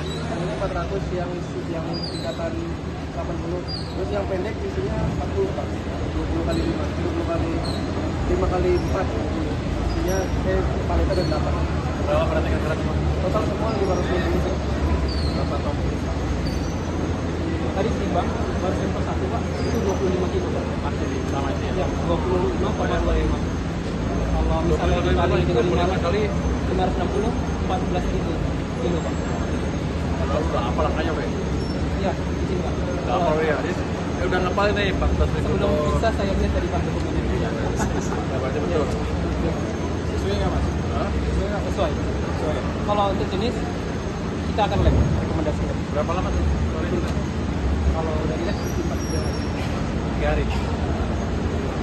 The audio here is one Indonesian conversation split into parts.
Ini 400 yang tingkatan 80. Terus yang pendek isinya 40 Pak. 20 kali 5, 20 kali 5 kali 4. Isinya paling ada 8. Berapa berarti kira-kira? Total semua 550. Berapa ton? Tadi timbang baru sampel 1 Pak, itu 25 kilo Pak. Masih sama itu ya? Ya, 25,25. Kalau misalnya dikali dengan 5 kali 560, 14 kilo Pak. Kalau udah apa langkahnya, Pak? Iya, di sini Pak. Udah apa ya? Udah ngapalin nih 14.000 Sebelum bisa saya lihat dari Pak dokumennya. Ya, berarti betul. Sesuai nggak Mas? Hah? Sesuai nggak? Sesuai. Kalau untuk jenis kita akan lab rekomendasi lab. Berapa lama tuh? Kalau dari lab itu Pak 3 hari. 3 hari kerja.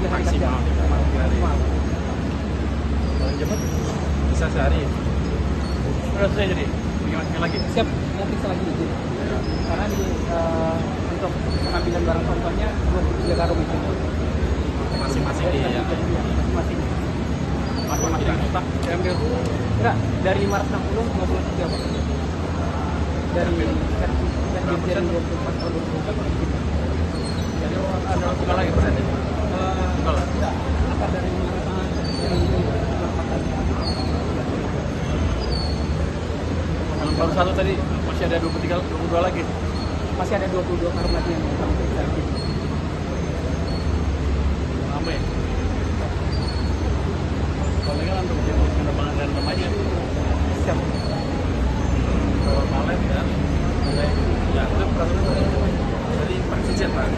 Maksimal 3 hari. Maksimal. Paling cepat bisa sehari. Udah selesai jadi. Bikin lagi. Siap, mau periksa lagi izin. Karena di untuk pengambilan barang contohnya 23 karung itu. Masing-masing di ya. Masing-masing. Masing-masing stok diambil. Enggak, dari 560 53 Pak. Dari Dirjen 24 tahun 2024. Jadi ada buka lagi persennya. Enggak, akar dari Yang baru satu tadi masih ada 23, 22 lagi. masih ada 22 karung lagi yang kami periksa. Lama ya? Soalnya kan untuk penerbangan random aja. Siap. Kalau malam kan, ya itu peraturan dari Pak Dirjen Pak.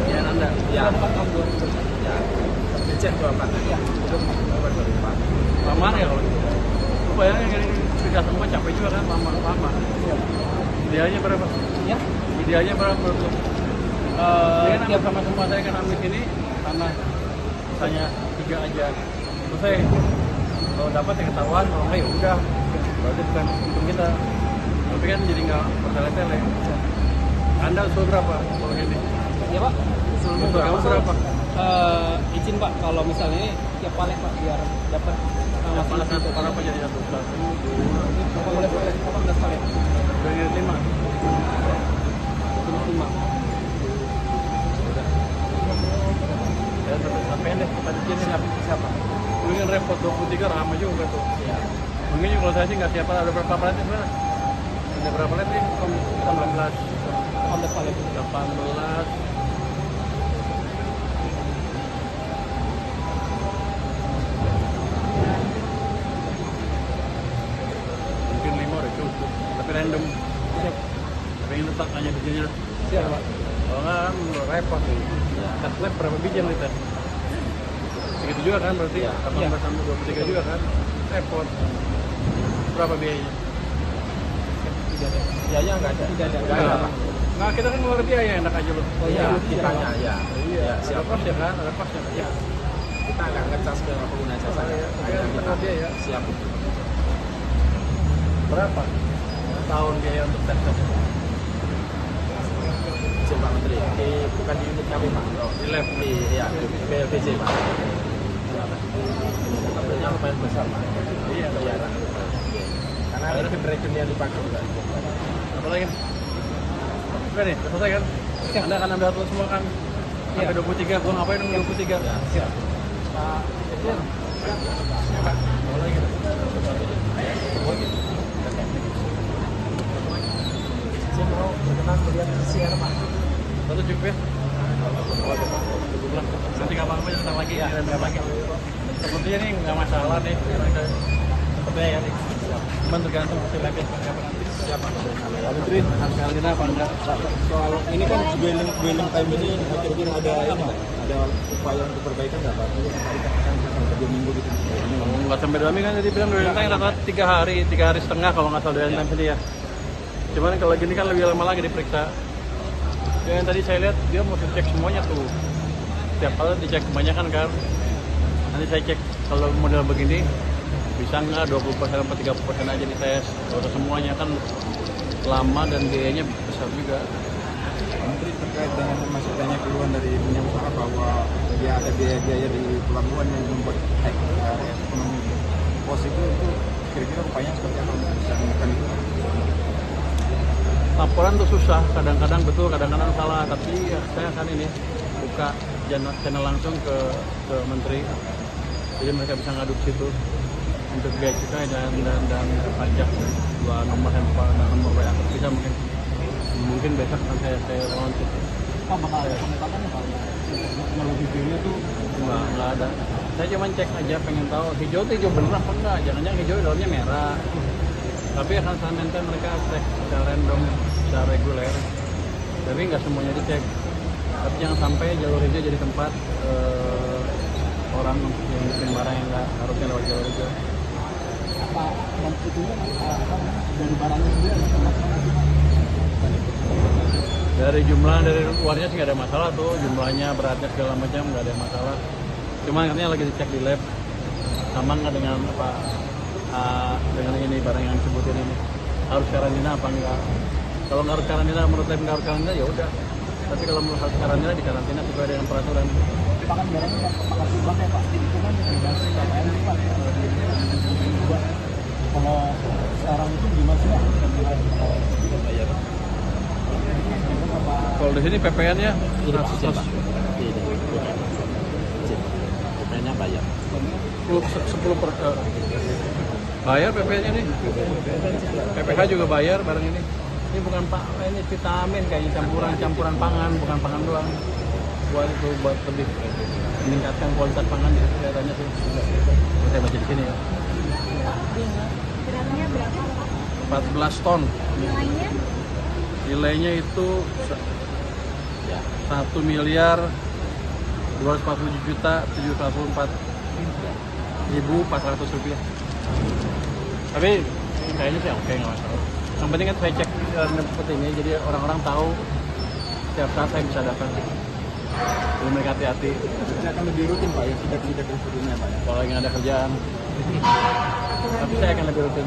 Ya Anda. Ya. Tahun 2000. Ya. Dirjen 24. Ya. 24. Lamaan ya kalau gitu. Bayangin kan ini sudah semua capek juga kan lama. Iya. Idealnya berapa? Ya. Idealnya berapa menurut? Dia kan sama semua saya kan ambil ini karena misalnya 3 aja. Terus saya kalau dapat ya ketahuan, kalau enggak ya udah. Berarti bukan untung kita. Tapi kan jadi nggak bertele-tele. Anda usul berapa kalau gini? Ya Pak. Usul kamu berapa? Izin Pak, kalau misalnya ini tiap palet Pak biar dapat Yang panas satu berapa jadi satu? 18 palet. Dari 5. 5. Ya sampai deh kita bikin siapa? Mungkin repot 23 ramai juga tuh. Iya. Mungkin juga kalau saya sih nggak siap ada berapa palet ini Pak? Ada berapa palet nih? 18. 18 palet. 18. Mungkin 5 udah cukup. Tapi random. Siap. Tapi ini letak hanya bijinya. Siap Pak. Kalau nggak kan repot nih. Tes lab berapa biji yang dites? Segitu juga kan berarti 18 sampai 23 juga kan? Repot. Berapa biayanya? Biaya nggak ada. Tidak ada. Nggak ada, Pak. Nah, kita kan ngeluarin biaya enak aja loh. Oh iya, kitanya ya. Iya, ada kos ya kan? Ada kosnya kan? Ya. Kita nggak ngecas ke pengguna jasa. Iya, kita biaya. Siap. Berapa tahun biaya untuk tes? Izin Pak Menteri. Bukan di unit kami Pak. Di lab. Ya, di BLPJ Pak. Ambilnya lumayan besar Pak. Iya, Bayaran. Karena regen yang dipakai juga. apa lagi? Udah nih, udah selesai kan? Anda akan ambil satu semua kan? Sampai 23, gua ngapain dong 23? Ya, siap. Pak Dirjen. Apa lagi? Izin mau berkenan melihat PCR Pak. Satu cukup ya? Cukup lah. Nanti kapan-kapan kita datang lagi, ya, lagi. Sepertinya nih nggak masalah nih. Sepertinya ya nih. Cuman tergantung hasil labnya seperti apa nanti. Siapa? Pak Menteri, hasilnya apa enggak? Soal ini kan dwelling time ini mungkin ada ini Pak. Ada upaya untuk perbaikan nggak Pak? Sampai 2 minggu gitu. Nggak sampai 2 minggu kan jadi bilang dwelling time rata-rata 3 hari setengah kalau nggak salah dwelling time tadi ya. Cuman kalau gini kan lebih lama lagi diperiksa. Yang tadi saya lihat dia mau cek semuanya tuh. Setiap kali dicek kebanyakan kan. Nanti saya cek kalau model begini bisa nggak 20% atau 30% aja dites. Kalau semuanya kan lama dan biayanya besar juga. Menteri terkait dengan masih banyak keluhan dari penyelenggara bahwa dia ada biaya-biaya di pelabuhan yang membuat ekonomi pos itu kira-kira upaya seperti apa untuk bisa menekan itu? laporan tuh susah, kadang-kadang betul, kadang-kadang salah, tapi ya, saya akan ini buka channel langsung ke menteri, jadi mereka bisa ngadu ke situ untuk biaya cukai dan pajak, dua nomor handphone dan nomor WA bisa mungkin besok akan saya launching. Pak, bakal ada pengetatan nggak? Teknologi birunya tuh Nggak ada. Saya cuma cek aja, pengen tahu hijau itu hijau bener apa enggak, jangan-jangan hijau dalamnya merah. Tapi akan saya maintain mereka cek secara random, secara reguler. Tapi nggak semuanya dicek. Tapi jangan sampai jalur hijau jadi tempat orang yang bikin barang yang nggak harusnya lewat jalur hijau. apa dan itu dari barangnya sendiri ada masalah? Dari jumlah dari luarnya sih nggak ada masalah tuh, jumlahnya, beratnya segala macam nggak ada masalah. Cuma katanya lagi dicek di lab sama nggak dengan apa dengan ini barang yang disebutin ini harus karantina apa enggak. Kalau nggak harus karantina, menurut lab nggak harus karantina ya udah. Tapi kalau menurut harus karantina di karantina sesuai dengan peraturan. Pak kan barangnya pakai subak ya Pak, itu kan dikasih KPN Pak. Kalau sekarang itu gimana sih Pak? Kalau di sini PPN-nya 100. PPN-nya bayar. 10 bayar PPN-nya nih. PPH juga bayar barang ini. Ini bukan pak, ini vitamin kayaknya campuran pangan, bukan pangan doang. Buat lebih meningkatkan kualitas pangan ya, kelihatannya sih. Saya baca di sini ya. Beratnya berapa Pak? 14 ton. Nilainya? Nilainya itu 1 miliar 240 juta 744 ribu 400 rupiah. Tapi kayaknya sih oke, nggak masalah. Yang penting kan saya cek seperti ini, jadi orang-orang tahu setiap saat saya bisa datang. Jadi mereka hati-hati. Ini akan lebih rutin Pak ya, sidak-sidak sebelumnya Pak ya. Kalau lagi nggak ada kerjaan, tapi saya akan lebih rutin.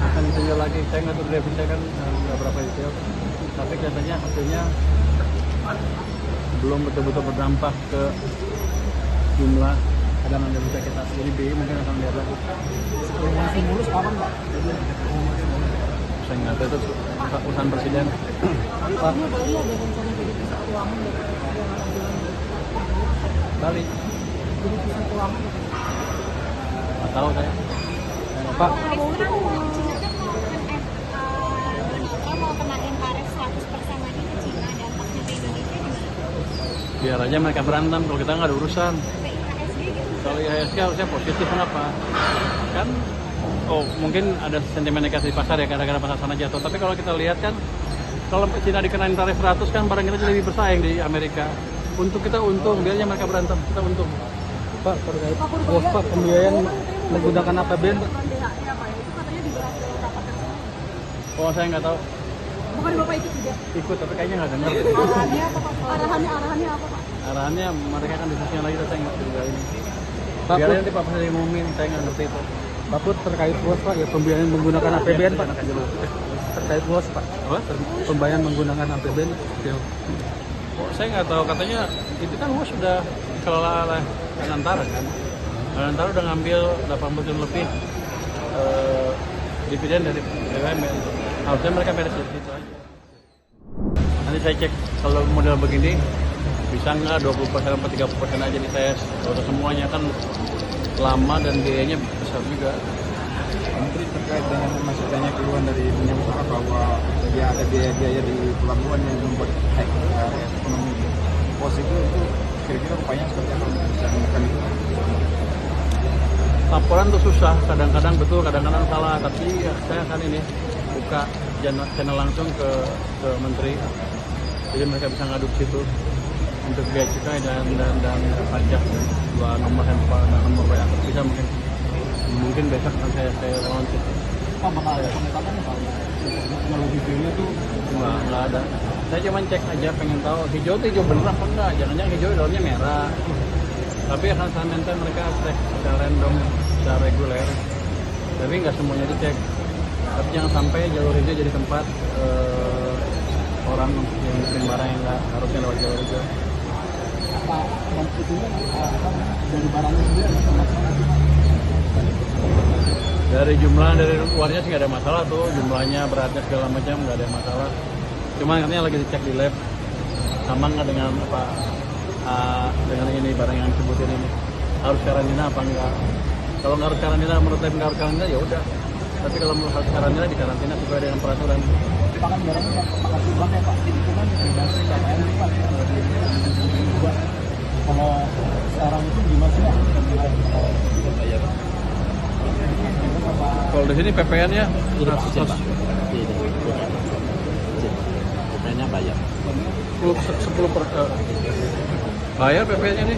Akan ditinjau lagi. Saya nggak tahu driving saya kan nggak berapa detail, tapi kelihatannya hasilnya belum betul-betul berdampak ke jumlah cadangan devisa kita. Jadi BI mungkin akan lihat lagi. Masih mulus kapan Pak? Saya nggak tahu itu urusan presiden. Pak, Bali ada rencana jadi pusat keuangan ya Pak? Bali, Jadi pusat keuangan ya Pak? nggak tahu saya. Pak, Cina kan mau kenain tarif 100% lagi ke Cina, dampaknya ke Indonesia gimana? Biar aja mereka berantem, kalau kita nggak ada urusan. Sampai IHSG gitu? Kalau IHSG harusnya positif, kenapa? Kan, mungkin ada sentimen negatif di pasar ya, gara-gara pasar sana jatuh. Tapi kalau kita lihat kan, kalau Cina dikenain tarif 100 kan barang kita jadi lebih bersaing di Amerika. Untuk kita untung, biarnya mereka berantem, kita untung. Pak, terkait Pak pembiayaan menggunakan APBN Pak. Ya Pak, itu katanya dibahas dalam rapat tersebut. Oh, saya nggak tahu. Bukan Bapak ikut juga? Ikut, tapi kayaknya nggak dengar. Arahannya apa Pak? Arahannya apa Pak? Arahannya mereka akan diskusikan lagi, saya nggak juga ini. Pak, Biar nanti Pak Presiden umumin, saya nggak ngerti itu. Pak Put terkait UAS Pak ya, pembiayaan menggunakan APBN Pak. Terkait UAS Pak. Apa? Pembayaran menggunakan APBN. Oh, saya nggak tahu, katanya itu kan sudah dikelola oleh Antara kan. Antara udah ngambil 80 triliun lebih dividen dari BUMN. Harusnya mereka beres itu aja. Nanti saya cek kalau model begini bisa nggak 20% atau 30% aja dites. Kalau semuanya kan lama dan biayanya besar juga. Menteri terkait dengan masih banyak keluhan dari minyak usaha bahwa dia ada biaya-biaya di pelabuhan yang membuat ekonomi pos itu kira-kira upaya seperti apa untuk bisa menekan itu? Laporan tuh susah, kadang-kadang betul, kadang-kadang salah. Tapi ya, saya akan ini buka channel langsung ke menteri, jadi mereka bisa ngadu ke situ untuk biaya cukai dan pajak, dua nomor handphone dan nomor WA bisa mungkin besok akan saya launching. Pak, bakal ada pengetatan nggak? Teknologi birunya tuh Nggak ada. Saya cuma cek aja, pengen tahu hijau itu hijau bener apa enggak, jangan-jangan hijau dalamnya merah. Tapi akan saya maintain mereka cek secara random, secara reguler. Tapi nggak semuanya dicek. Tapi jangan sampai jalur hijau jadi tempat orang yang bikin barang yang nggak harusnya lewat jalur hijau. apa dan itu dari barangnya sendiri ada masalah? dari jumlah dari luarnya sih nggak ada masalah tuh, jumlahnya, beratnya segala macam nggak ada masalah. Cuma katanya lagi dicek di lab sama nggak dengan apa dengan ini barang yang disebutin ini, harus karantina apa enggak. Kalau nggak harus karantina, menurut saya nggak harus karantina ya udah, tapi kalau menurut harus karantina di karantina sesuai dengan peraturan. Pak kan barangnya Pak Subang ya Pak, itu kan dikasih KPN Pak. Kalau sekarang itu gimana sih Pak? Kalau di sini PPN-nya 100%. PPN-nya bayar. 10 bayar PPN-nya nih.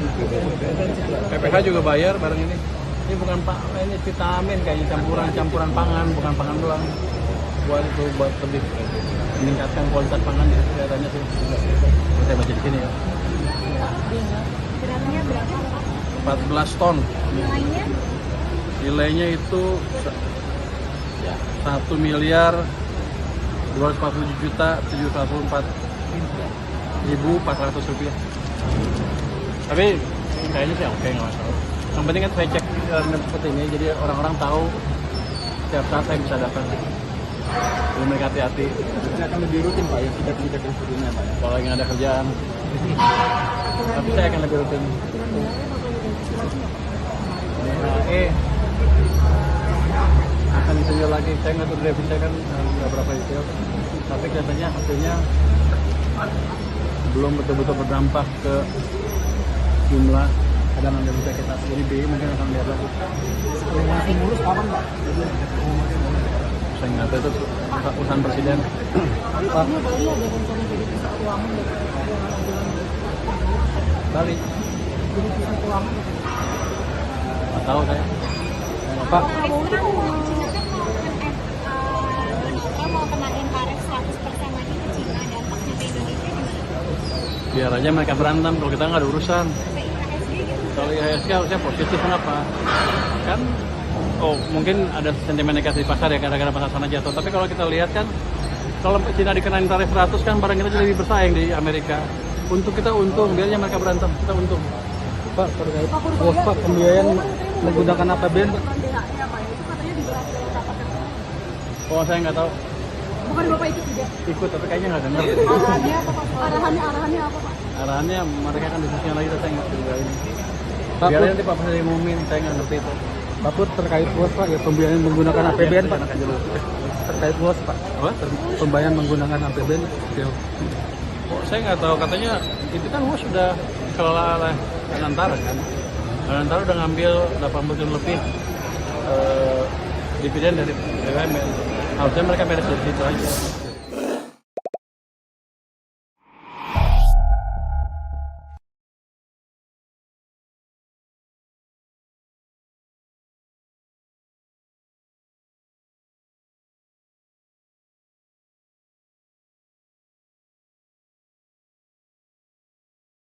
PPH juga bayar barang ini. Ini bukan pak, ini vitamin kayaknya campuran pangan, bukan pangan doang. Buat lebih meningkatkan kualitas pangan ya, kelihatannya sih. Saya baca di sini ya. Beratnya berapa Pak? 14 ton. Nilainya? Nilainya itu 1 miliar 240 juta 744 ribu 400 rupiah. Tapi kayaknya sih oke, nggak masalah. Yang penting kan saya cek seperti ini, jadi orang-orang tahu setiap saat saya bisa datang. Jadi mereka hati-hati. Ini akan lebih rutin Pak ya, tidak sebelumnya Pak ya. Kalau lagi nggak ada kerjaan, tapi saya akan lebih rutin. Akan ditinjau lagi. Saya nggak tahu revisi kan nggak berapa detail, tapi kelihatannya hasilnya belum betul-betul berdampak ke jumlah cadangan devisa kita. Jadi BI mungkin akan lihat lagi. Masih mulus kapan Pak? Saya nggak tahu itu urusan presiden. Pak, Bali. Nggak tahu saya. Pak, Kita mau kenain tarif 100% lagi ke Cina, dampaknya ke Indonesia gimana? biar aja mereka berantem, kalau kita nggak ada urusan. Ke IHSG gitu? Kalau IHSG harusnya positif, kenapa? Kan, mungkin ada sentimen negatif di pasar ya, gara-gara pasar sana jatuh. Tapi kalau kita lihat kan, kalau Cina dikenain tarif 100 kan barang kita jadi lebih bersaing di Amerika. Untuk kita untung, biarnya mereka berantem, kita untung. Pak, terkait Pak pembiayaan menggunakan APBN Pak. Oh, saya nggak tahu. Bukan Bapak ikut juga? Ikut, tapi kayaknya nggak dengar. Arahannya apa Pak? Arahannya apa Pak? Arahannya mereka kan diskusinya lagi, saya nggak juga ini. Pak, Biar nanti Pak Presiden umumin, saya nggak ngerti itu. Pak Pur terkait UAS Pak ya pembiayaan menggunakan APBN Pak. Terkait UAS Pak. Apa? Pembayaran menggunakan APBN. Oh, saya nggak tahu, katanya itu kan sudah dikelola oleh Anantara kan. Anantara udah ngambil 80 triliun lebih dividen dari BUMN. Harusnya mereka beres dari situ aja.